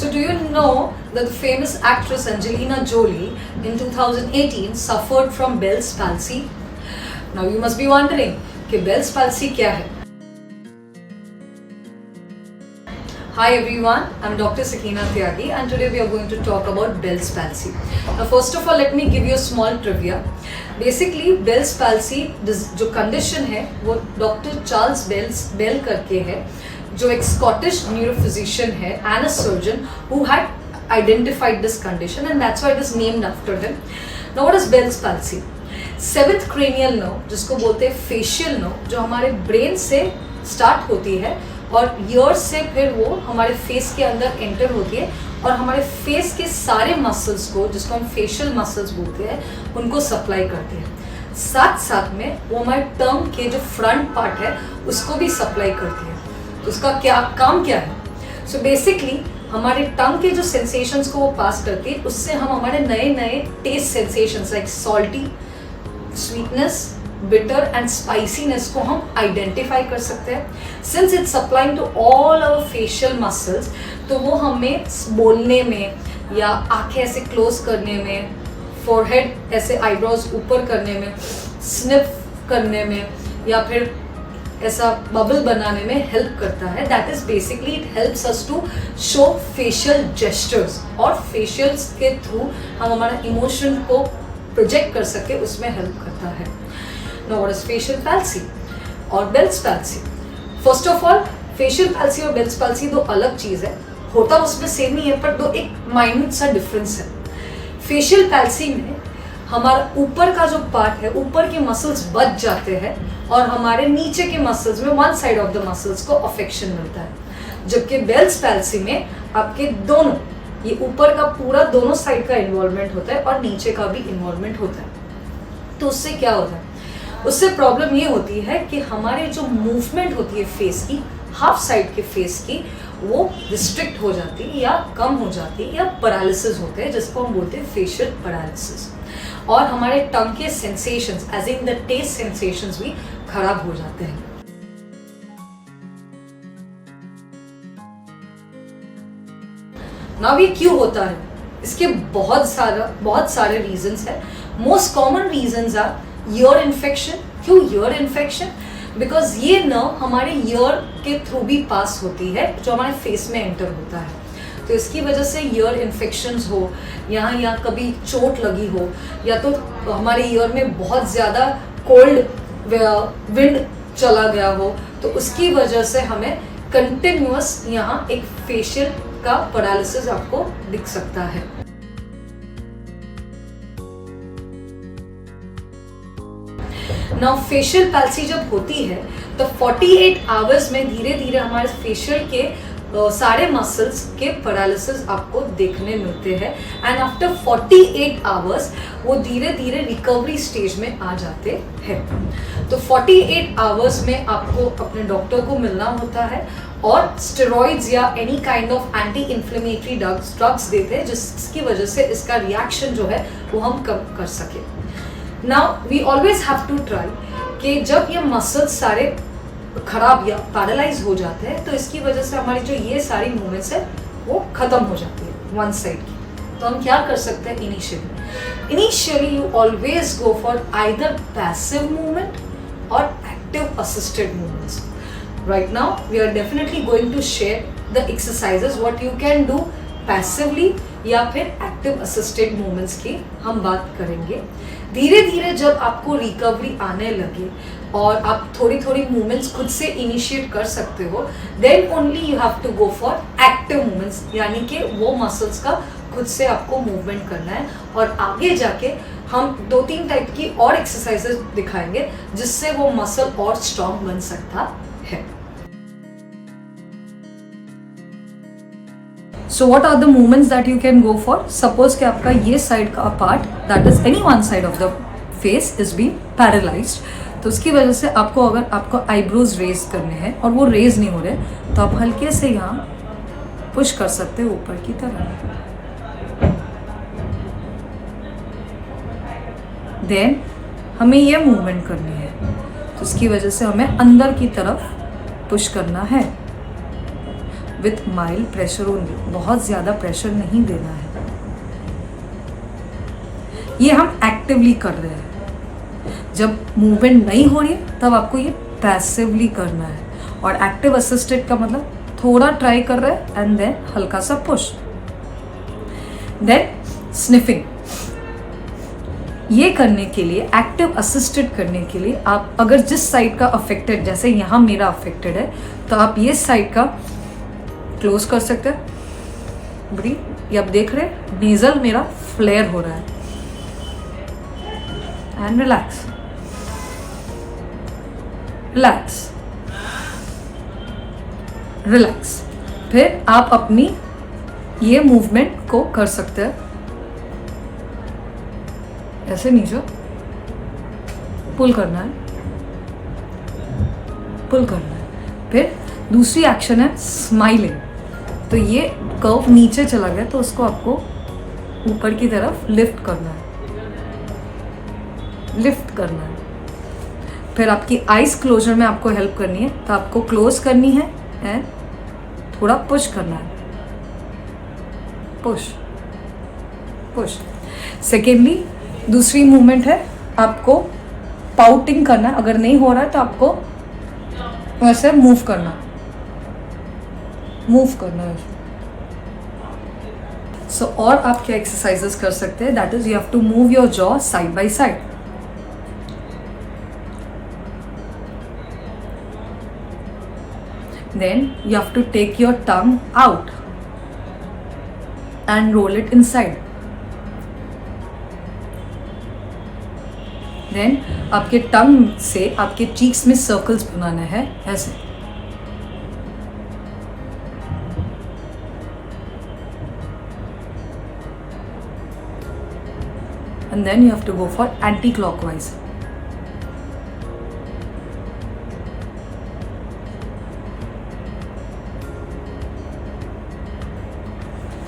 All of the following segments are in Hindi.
So do you know that the famous actress Angelina Jolie in 2018 suffered from Bell's palsy? Now you must be wondering कि Bell's palsy क्या है? Hi everyone, I'm Dr. Sakina Tyagi and today we are going to talk about Bell's palsy. Now first of all let me give you a small trivia. Basically Bell's palsy जो condition है वो Dr. Charles Bell करके है, जो एक Scottish neurophysician है and a surgeon who had identified this condition and that's why it is named after him. Now what is Bell's palsy? Seventh cranial nerve जिसको बोलते हैं फेशियल नर्व, जो हमारे ब्रेन से स्टार्ट होती है और ईयर से फिर वो हमारे फेस के अंदर एंटर होती है और हमारे फेस के सारे मसल्स को, जिसको हम फेशियल मसल्स बोलते हैं, उनको सप्लाई करती है। साथ साथ में वो हमारे टंग के जो फ्रंट पार्ट है उसको भी सप्लाई करती है। तो उसका क्या काम क्या है? सो बेसिकली हमारे टंग के जो सेंसेशंस को वो पास करती है, उससे हम हमारे नए नए taste sensations like salty, sweetness, bitter and spiciness को हम आइडेंटिफाई कर सकते हैं। Since it's supplying to all our facial muscles, तो वो हमें बोलने में या आंखें ऐसे क्लोज करने में, फोरहेड ऐसे आईब्रोज ऊपर करने में, स्निफ करने में या फिर ऐसा बबल बनाने में हेल्प करता है। That is basically it helps us to show facial gestures और फेशियल्स के थ्रू हम हमारा इमोशन को प्रोजेक्ट कर सके, उसमें हेल्प करता है। Now what is facial palsy और Bell's palsy? First of all facial palsy और बेल्स पैल्सी दो अलग चीज है, होता उसमें सेम ही है पर दो एक माइन्यूट सा डिफरेंस है। फेशियल पैल्सी में हमारा ऊपर का जो पार्ट है, ऊपर के मसल्स बच जाते हैं और हमारे नीचे के मसल्स में one side of the muscles को अफेक्शन मिलता है। जबकि बेल्स पैल्सी में आपके दोनों, ये ऊपर का पूरा दोनों साइड का इन्वॉल्वमेंट होता है और नीचे का भी इन्वॉल्वमेंट होता है। तो उससे क्या होता है? उससे प्रॉब्लम ये होती है कि हमारे जो मूवमेंट होती है फेस की, हाफ साइड के फेस की, वो रिस्ट्रिक्ट हो जाती है या कम हो जाती है या पैरालिसिस होते हैं, जिसको हम बोलते हैं फेशियल पैरालिसिस। और हमारे टंग के sensations as in the taste sensations भी खराब हो जाते हैं। नाउ ये क्यों होता है? इसके बहुत सारे रीजंस है। Most common reasons are ear infection. क्यों ईयर इन्फेक्शन? बिकॉज ये नर्व हमारे ईयर के थ्रू भी पास होती है, जो हमारे फेस में एंटर होता है। तो इसकी वजह से ईयर इन्फेक्शंस हो, या कभी चोट लगी हो, या तो हमारे ईयर में बहुत ज़्यादा कोल्ड विंड चला गया हो, तो उसकी वजह से हमें कंटिन्यूअस यहाँ एक फेशियल का पैरालिसिस आपको दिख सकता है। नाउ फेशियल पैल्सी जब होती है तो 48 आवर्स में धीरे धीरे हमारे फेशियल के सारे मसल्स के पैरालिसिस आपको देखने मिलते हैं एंड आफ्टर 48 आवर्स वो धीरे धीरे रिकवरी स्टेज में आ जाते हैं। तो 48 आवर्स में आपको अपने डॉक्टर को मिलना होता है और स्टेरॉइड्स या any kind of anti inflammatory drugs देते हैं, जिसकी वजह से इसका रिएक्शन जो है वो हम कम कर सके। Now we always have to try कि जब ये मसल्स सारे खराब या पैरालाइज हो जाते हैं, तो इसकी वजह से हमारी जो ये सारी मूवमेंट्स है वो खत्म हो जाती है वन साइड की। तो हम क्या कर सकते हैं? Initially you always go for either passive movement और active assisted movements. Right now we are definitely going to share the exercises what you can do passively या फिर एक्टिव असिस्टेड मूवमेंट्स की हम बात करेंगे। धीरे धीरे जब आपको रिकवरी आने लगे और आप थोड़ी थोड़ी मूवमेंट्स खुद से इनिशिएट कर सकते हो, then only you have to go for active movements, यानी कि वो मसल्स का खुद से आपको मूवमेंट करना है। और आगे जाके हम 2-3 टाइप की और एक्सरसाइजेस दिखाएंगे जिससे वो मसल और स्ट्रॉन्ग बन सकता है। So what are the movements that you can go for? Suppose कि आपका ये साइड का part, that is any one side of the face is being paralyzed, तो उसकी वजह से आपको अगर आपको आईब्रोज रेज करने हैं और वो रेज नहीं हो रहे, तो आप हल्के से यहाँ पुश कर सकते हो ऊपर की तरफ। देन हमें ये मूवमेंट करनी है, तो उसकी वजह से हमें अंदर की तरफ पुश करना है। विथ माइल्ड प्रेशर ओनली, बहुत ज़्यादा प्रेशर नहीं देना है। ये हम एक्टिवली कर रहे हैं। जब मूवमेंट नहीं हो रही है तब आपको ये पैसिवली करना है, और एक्टिव असिस्टेड का मतलब थोड़ा ट्राई कर रहे हैं एंड देन हल्का सा पुश। देन स्निफिंग, ये करने के लिए, एक्टिव असिस्टेड करने के लिए आप अगर जिस साइड का अफेक्टेड, जैसे यहाँ मेरा अफेक्टेड है, तो आप ये साइड का क्लोज कर सकते हैं। ब्रीथ, ये आप देख रहे हैं नेजल मेरा फ्लेयर हो रहा है, एंड रिलैक्स रिलैक्स रिलैक्स। फिर आप अपनी ये मूवमेंट को कर सकते हैं, ऐसे नीचे पुल करना है, पुल करना है। फिर दूसरी एक्शन है स्माइलिंग, तो ये कर्व नीचे चला गया तो उसको आपको ऊपर की तरफ लिफ्ट करना है, लिफ्ट करना है। फिर आपकी आइज क्लोजर में आपको हेल्प करनी है, तो आपको क्लोज करनी है एंड थोड़ा पुश करना है, पुश पुश। सेकेंडली दूसरी मूवमेंट है, आपको पाउटिंग करना है। अगर नहीं हो रहा है तो आपको वैसे मूव करना, मूव करना है। सो और आप क्या एक्सरसाइजेस कर सकते हैं, that is you have to move your jaw side by side. Then you have to take your tongue out and roll it inside. Then आपके टंग से आपके चीक्स में सर्कल्स बनाना है, ऐसे। And then you have to go for anti-clockwise.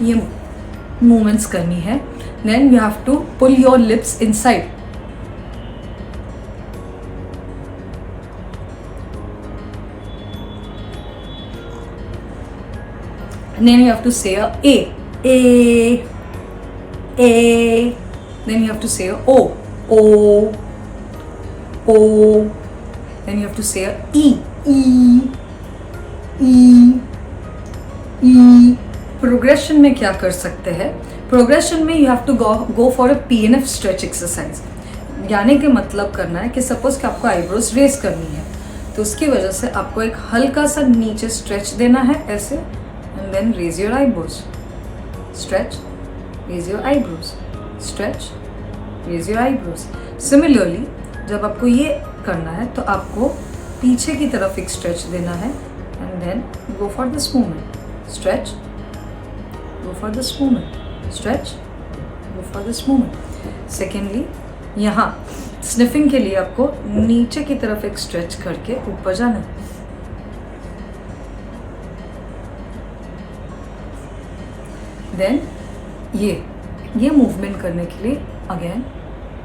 ये मूवमेंट्स करनी है। Then you have to pull your lips inside. Then you have to say a A, A. Then you have to say a O, O, O. Then you have to say a E, E, E, E. Progression में क्या कर सकते हैं, प्रोग्रेशन में you have to go for a PNF stretch exercise. यानी कि मतलब करना है कि सपोज कि आपको आईब्रोज रेस करनी है, तो उसकी वजह से आपको एक हल्का सा नीचे स्ट्रेच देना है, ऐसे, and then raise your eyebrows, stretch, raise your eyebrows, stretch, raise your eyebrows. Similarly जब आपको ये करना है तो आपको पीछे की तरफ एक स्ट्रेच देना है, and then go for this movement, stretch, go for this movement, stretch, go for this movement. Secondly, यहाँ स्निफिंग के लिए आपको नीचे की तरफ एक स्ट्रेच करके ऊपर जाना है। देन ये मूवमेंट करने के लिए again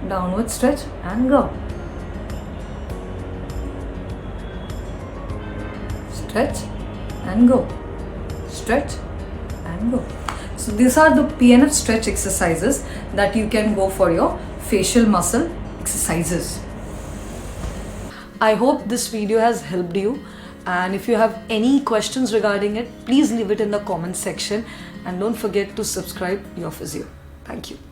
downward stretch and go, stretch and go, stretch and go. So these are the PNF stretch exercises that you can go for your facial muscle exercises. I hope this video has helped you, and if you have any questions regarding it, please leave it in the comment section, and don't forget to subscribe Your Physio. Thank you.